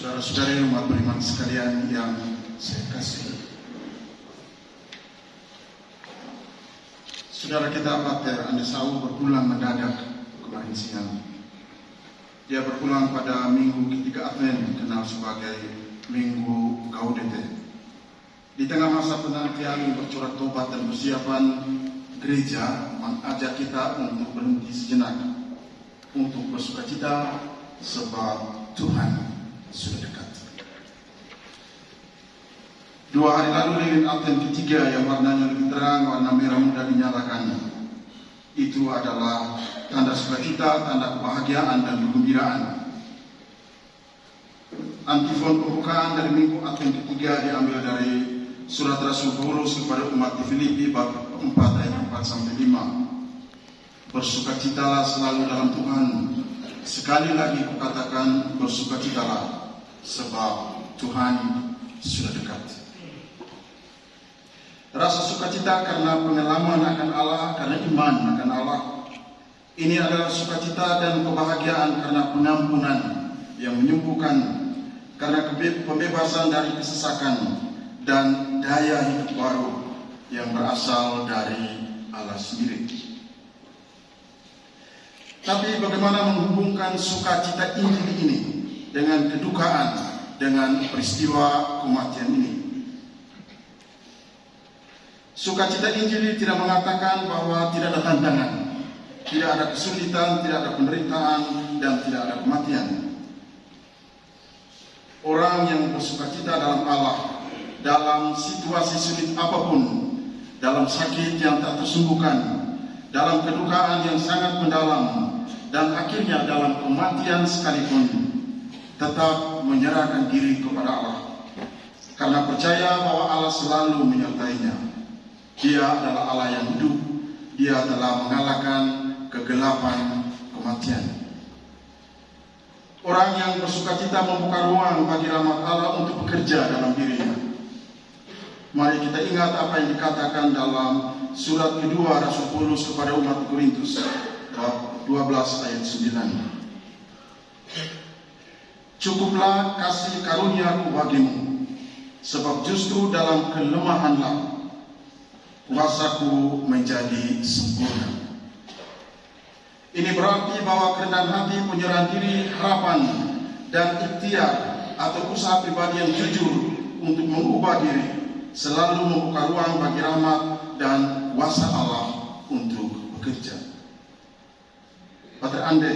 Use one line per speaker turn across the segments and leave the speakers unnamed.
Saudara-saudari umat beriman sekalian yang saya kasih, saudara kita Pater Andesau berpulang mendadak kemarin siang. Dia berpulang pada minggu ketiga Advent, kenal sebagai Minggu Gaudete. Di tengah masa penantian bercorak tobat dan persiapan, gereja mengajak kita untuk berhenti sejenak, untuk bersukacita sebab Tuhan sudah dekat. 2 hari lalu lilin Advent ketiga yang warnanya lebih terang, warna merah muda dinyalakan. Itu adalah tanda sukacita, tanda kebahagiaan dan kegembiraan. Antifon pembukaan dari minggu Advent ketiga diambil dari surat Rasul Paulus kepada umat di Filipi bab 4 ayat 4-5. Bersukacitalah selalu dalam Tuhan. Sekali lagi kukatakan, bersukacitalah sebab Tuhan sudah dekat. Rasa sukacita karena pengalaman akan Allah, karena iman akan Allah. Ini adalah sukacita dan kebahagiaan karena pengampunan yang menyembuhkan, karena pembebasan dari kesesakan dan daya hidup baru yang berasal dari Allah sendiri. Tapi bagaimana menghubungkan sukacita Injil ini dengan kedukaan, dengan peristiwa kematian ini? Sukacita Injil tidak mengatakan bahwa tidak ada tantangan, tidak ada kesulitan, tidak ada penderitaan, dan tidak ada kematian. Orang yang bersukacita dalam Allah, dalam situasi sulit apapun, dalam sakit yang tak tersembuhkan, dalam kedukaan yang sangat mendalam, dan akhirnya dalam kematian sekalipun, tetap menyerahkan diri kepada Allah, karena percaya bahwa Allah selalu menyertainya. Dia adalah Allah yang hidup. Dia telah mengalahkan kegelapan kematian. Orang yang bersukacita membuka ruang bagi rahmat Allah untuk bekerja dalam dirinya. Mari kita ingat apa yang dikatakan dalam surat kedua Rasul Paulus kepada umat Korintus bab 12 ayat 9. Cukuplah kasih karuniaku bagimu, sebab justru dalam kelemahanlah kuasaku menjadi sempurna. Ini berarti bahwa kerendahan hati, penyerahan diri, harapan, dan ikhtiar atau usaha pribadi yang jujur untuk mengubah diri selalu membuka ruang bagi rahmat dan kuasa Allah untuk bekerja. Pater Ande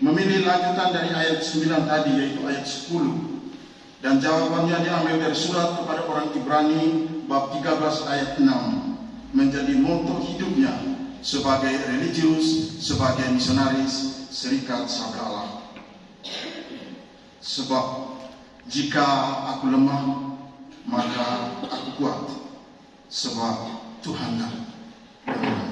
memilih lanjutan dari ayat 9 tadi, yaitu ayat 10, dan jawabannya diambil dari surat kepada orang Ibrani bab 13 ayat 6, menjadi moto hidupnya sebagai religius, sebagai misionaris Serikat Sabda Allah. Sebab jika aku lemah, maka aku kuat, sebab Tuhanlah yang.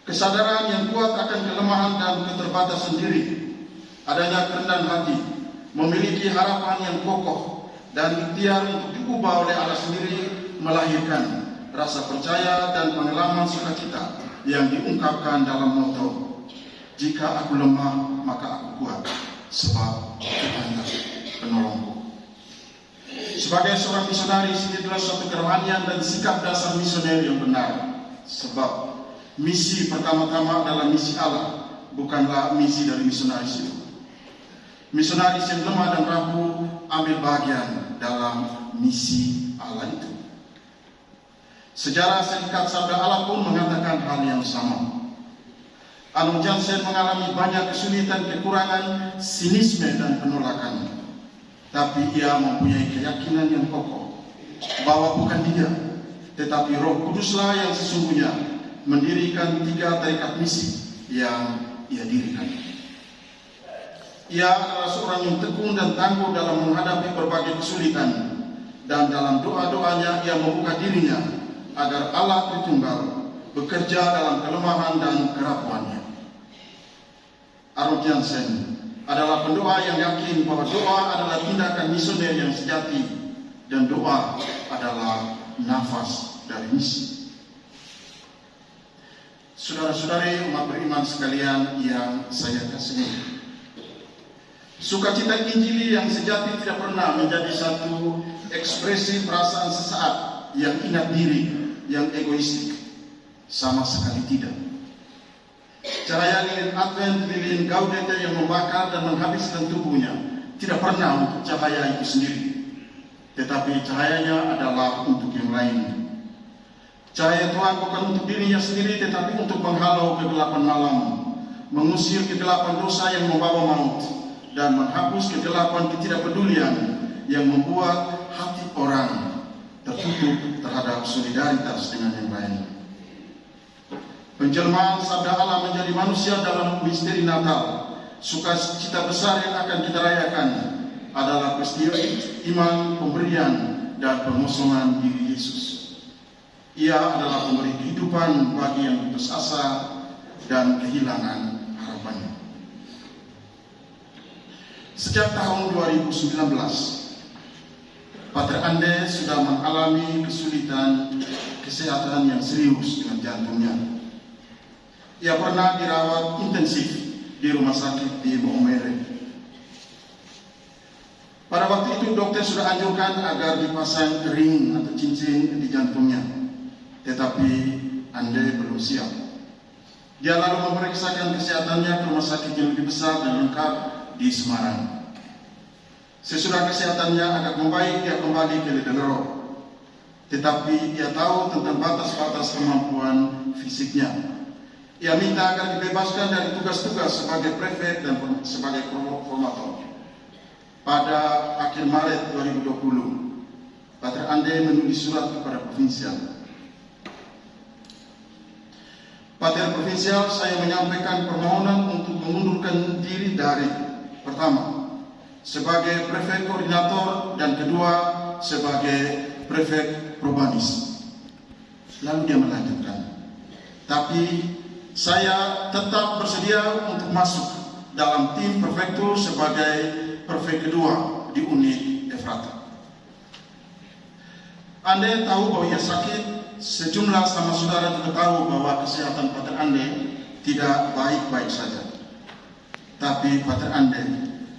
Kesadaran yang kuat akan kelemahan dan keterbatasan diri, adanya kerendahan hati, memiliki harapan yang kokoh, dan ikhtiar untuk diubah oleh Allah sendiri melahirkan rasa percaya dan pengalaman sukacita yang diungkapkan dalam moto, jika aku lemah maka aku kuat, sebab Tuhanlah penolongku. Sebagai seorang misionaris, ini adalah suatu kerohanian dan sikap dasar misioner yang benar, sebab misi pertama-tama adalah misi Allah, bukanlah misi dari misionaris itu. Misionaris yang lemah dan rapuh ambil bagian dalam misi Allah itu. Sejarah Serikat Sabda Allah pun mengatakan hal yang sama. Arnold Jansen mengalami banyak kesulitan, kekurangan, sinisme, dan penolakan. Tapi ia mempunyai keyakinan yang kokoh bahwa bukan dia, tetapi Roh Kuduslah yang sesungguhnya mendirikan 3 tarekat misi yang ia dirikan. Ia adalah seorang yang tekun dan tangguh dalam menghadapi berbagai kesulitan, dan dalam doa-doanya ia membuka dirinya agar Allah Tritunggal bekerja dalam kelemahan dan kerapuannya. Arnold Jansen adalah pendoa yang yakin bahwa doa adalah tindakan misioner yang sejati, dan doa adalah nafas dari misi. Saudara-saudari umat beriman sekalian yang saya kasihi, Sukacita Injili yang sejati tidak pernah menjadi satu ekspresi perasaan sesaat yang ingat diri, yang egoistik. Sama sekali tidak. Cahaya lilin Advent, lilin Gaudete yang membakar dan menghabiskan tubuhnya tidak pernah untuk cahaya itu sendiri, tetapi cahayanya adalah untuk yang lain. Cahaya Tuhan bukan untuk dirinya sendiri, tetapi untuk menghalau kegelapan malam, mengusir kegelapan dosa yang membawa maut, dan menghapus kegelapan ketidakpedulian yang membuat hati orang tertutup terhadap solidaritas dengan yang lain. Penjelmaan sabda Allah menjadi manusia dalam misteri Natal, sukacita besar yang akan kita rayakan adalah peristiwa iman, pemberian, dan pengosongan diri Yesus. Ia adalah pemberi kehidupan bagi yang putus asa dan kehilangan harapannya. Sejak tahun 2019, Pater Ande sudah mengalami kesulitan kesehatan yang serius dengan jantungnya. Ia pernah dirawat intensif di rumah sakit di Boomere. Pada waktu itu dokter sudah anjurkan agar dipasang ring atau cincin di jantungnya, tetapi Ande belum siap. Dia lalu memeriksakan kesehatannya ke rumah sakit yang lebih besar dan lengkap di Semarang. Sesudah kesehatannya agak membaik, dia kembali ke Ledelero. Tetapi dia tahu tentang batas-batas kemampuan fisiknya. Ia minta agar dibebaskan dari tugas-tugas sebagai prefek dan sebagai formator. Pada akhir Maret 2020, Pater Ande menulis surat kepada provinsial. Pater Provinsial, saya menyampaikan permohonan untuk mengundurkan diri dari, pertama, sebagai prefek koordinator, dan kedua, sebagai prefek probanis. Lalu dia melanjutkan, tapi saya tetap bersedia untuk masuk dalam tim prefektur sebagai prefek kedua di unit Efrata. Ande tahu bahwa ia sakit. Sejumlah sama saudara juga tahu bahwa kesehatan Pater Ande tidak baik-baik saja. Tapi Pater Ande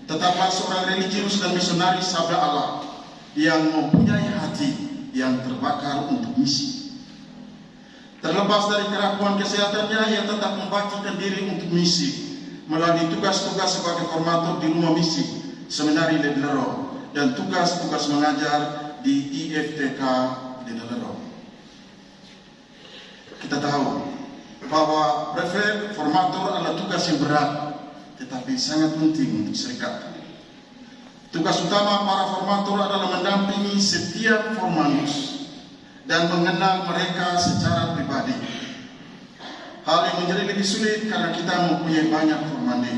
tetaplah seorang religius dan misionaris sabda Allah yang mempunyai hati yang terbakar untuk misi. Terlepas dari kerapuhan kesehatannya, ia tetap membaktikan diri untuk misi melalui tugas-tugas sebagai formator di rumah misi Seminari Ledelero dan tugas-tugas mengajar di IFTK Ledelero. Kita tahu bahwa prefek formator adalah tugas yang berat, tetapi sangat penting untuk serikat. Tugas utama para formator adalah mendampingi setiap formanus dan mengenal mereka secara pribadi. Hal yang menjadi lebih sulit karena kita mempunyai banyak formandi.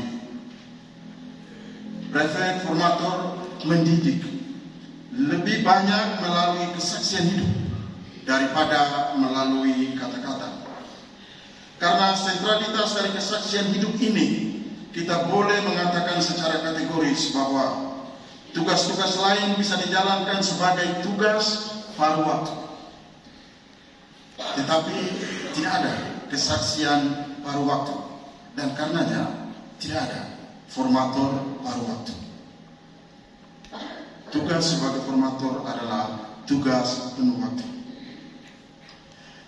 Prefek formator mendidik lebih banyak melalui kesaksian hidup daripada melalui kata-kata. Karena sentralitas dari kesaksian hidup ini, kita boleh mengatakan secara kategoris bahwa tugas-tugas lain bisa dijalankan sebagai tugas paruh waktu. Tetapi tidak ada kesaksian paruh waktu, dan karenanya tidak ada formator paruh waktu. Tugas sebagai formator adalah tugas penuh waktu.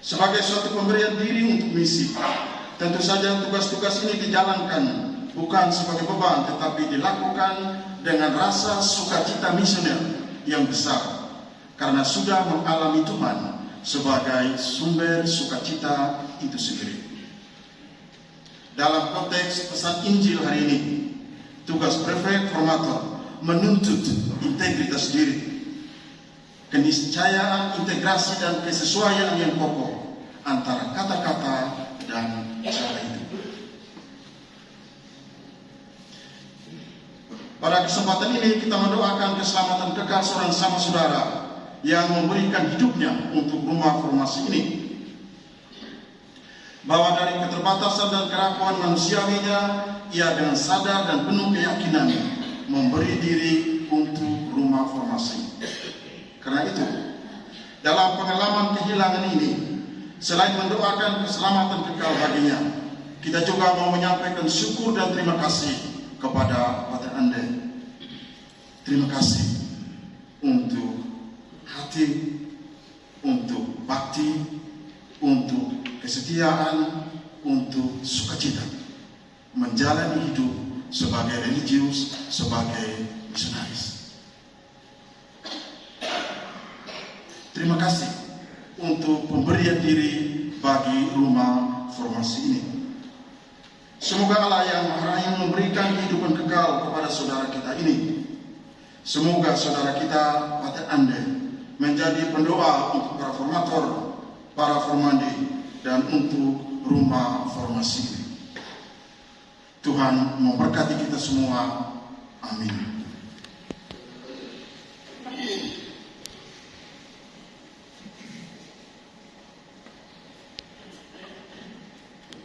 Sebagai suatu pemberian diri untuk misi, tentu saja tugas-tugas ini dijalankan bukan sebagai beban, tetapi dilakukan dengan rasa sukacita misioner yang besar, karena sudah mengalami Tuhan sebagai sumber sukacita itu sendiri. Dalam konteks pesan Injil hari ini, tugas prefek formator menuntut integritas diri, keniscayaan, integrasi, dan kesesuaian yang kokoh antara kata-kata dan cara hidup. Pada kesempatan ini kita mendoakan keselamatan kekal seorang sama saudara yang memberikan hidupnya untuk rumah formasi ini, bahwa dari keterbatasan dan kerapuan manusiawinya, ia dengan sadar dan penuh keyakinan memberi diri untuk rumah formasi. Karena itu, dalam pengalaman kehilangan ini, selain mendoakan keselamatan kekal baginya, kita juga mau menyampaikan syukur dan terima kasih kepada Pater Ande Terima kasih untuk hati, untuk bakti, untuk kesetiaan, untuk sukacita menjalani hidup sebagai religius, sebagai misionaris. Terima kasih untuk pemberian diri bagi rumah formasi ini. Semoga Allah yang Maha Rahim memberikan kehidupan kekal kepada saudara kita ini. Semoga saudara kita, Pater Ande, menjadi pendoa untuk para formator, para formandi, dan untuk rumah formasi ini. Tuhan memberkati kita semua. Amin.